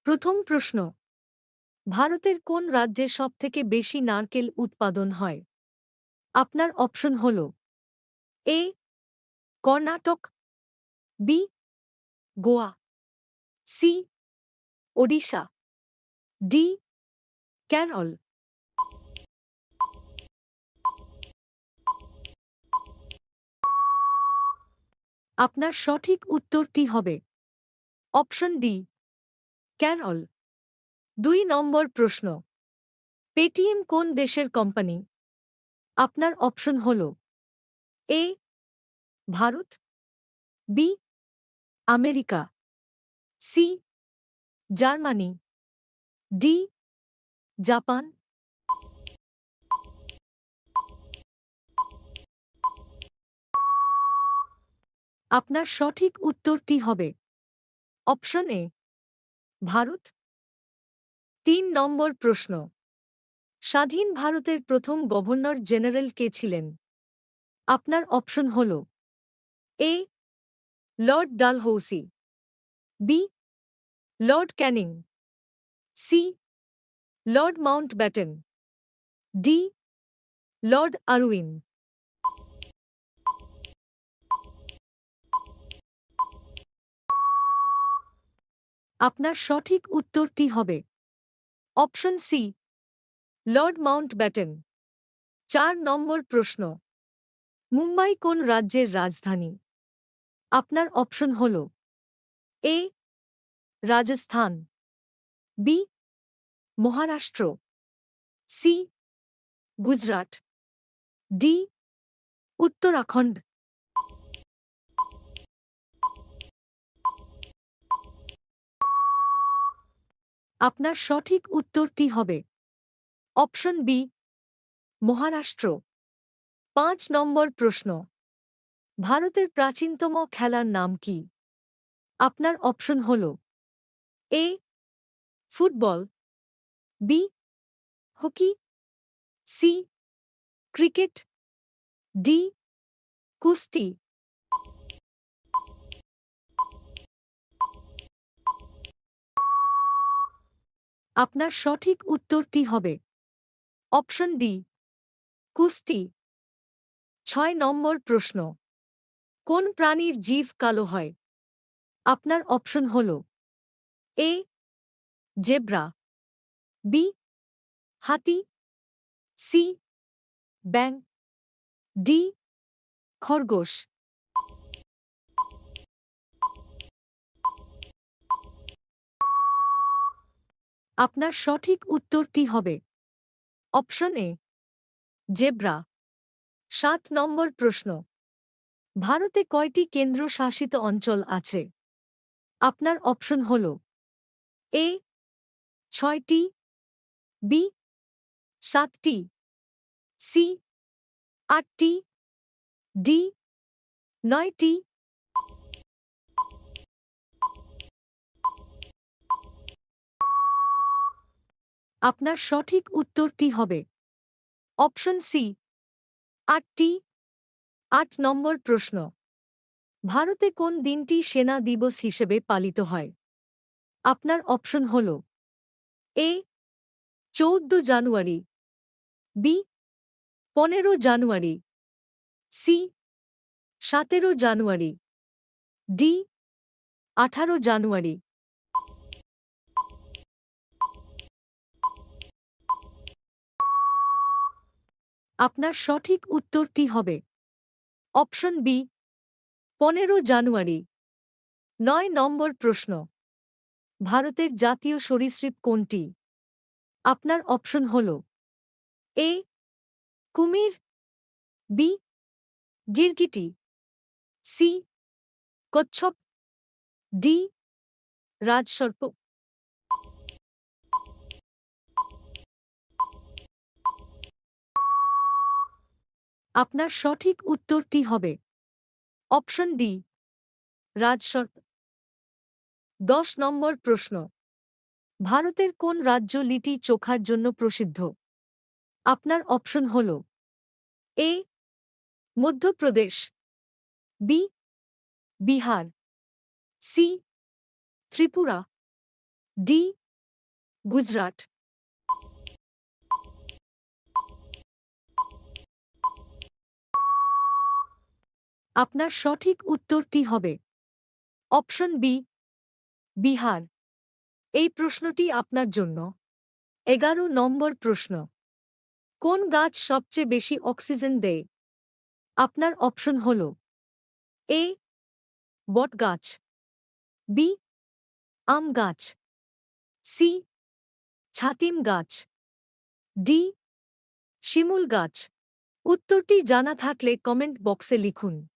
প্রথম প্রশ্ন, ভারতের কোন রাজ্যে সবথেকে বেশি নারকেল উৎপাদন হয়? আপনার অপশন হল: A Karnataka, B Goa, C Odisha, D Kerala. আপনার সঠিক উত্তরটি হবে অপশন ডি, কেরল। 2 নম্বর প্রশ্ন, পেটিএম কোন দেশের কোম্পানি? আপনার অপশন হল: A Bharat, B America, C Germany, D Japan. আপনার সঠিক উত্তরটি হবে অপশন এ ভারত। 3 নম্বর প্রশ্ন, স্বাধীন ভারতের প্রথম গভর্নর জেনারেল কে ছিলেন? আপনার অপশন হল: A Lord Dalhousie, B Lord Canning, C Lord Mountbatten, D Lord Irwin. আপনার সঠিক উত্তরটি হবে অপশন সি, লর্ড মাউন্টব্যাটেন। 4 নম্বর প্রশ্ন, মুম্বাই কোন রাজ্যের রাজধানী? আপনার অপশন হল: A Rajasthan, B Maharashtra, C Gujarat, D Uttarakhand. আপনার সঠিক উত্তরটি হবে অপশন বি, মহারাষ্ট্র। 5 নম্বর প্রশ্ন, ভারতের প্রাচীনতম খেলার নাম কি? আপনার অপশন হল: A football, B hockey, C cricket, D কুস্তি। আপনার সঠিক উত্তরটি হবে অপশন ডি, কুস্তি। 6 নম্বর প্রশ্ন, কোন প্রাণীর জিভ কালো হয়? আপনার অপশন হল: এ জেব্রা, বি হাতি, সি ব্যাং, ডি খরগোশ। আপনার সঠিক উত্তরটি হবে অপশন এ জেব্রা। 7 নম্বর প্রশ্ন, ভারতে কয়টি কেন্দ্রশাসিত অঞ্চল আছে? আপনার অপশন হল: এ 6টি, বি 7টি, সি 8টি, ডি 9টি। আপনার সঠিক উত্তরটি হবে অপশন সি 8টি। 8 নম্বর প্রশ্ন, ভারতে কোন দিনটি সেনা দিবস হিসেবে পালিত হয়? আপনার অপশন হল: এ 14 জানুয়ারি, বি 15 জানুয়ারি, সি 17 জানুয়ারি, ডি 18 জানুয়ারি। আপনার সঠিক উত্তরটি হবে অপশন বি 15 জানুয়ারি। 9 নম্বর প্রশ্ন, ভারতের জাতীয় সরীসৃপ কোনটি? আপনার অপশন হল: এ কুমির, বি গিরগিটি, সি কচ্ছপ, ডি রাজসর্প। আপনার সঠিক উত্তরটি হবে অপশন ডি রাজসর্প। 10 নম্বর প্রশ্ন, ভারতের কোন রাজ্য লিটি চোখার জন্য প্রসিদ্ধ? আপনার অপশন হল: A Madhya Pradesh, B Bihar, C Tripura, D Gujarat. আপনার সঠিক উত্তরটি হবে অপশন বি বিহার। এই প্রশ্নটি আপনার জন্য 11 নম্বর প্রশ্ন। কোন গাছ সবচেয়ে বেশি অক্সিজেন দেয়? আপনার অপশন হল এ বটগাছ, বি আম গাছ, সি ছাতিম গাছ, ডি শিমুল গাছ। উত্তরটি জানা থাকলে কমেন্ট বক্সে লিখুন।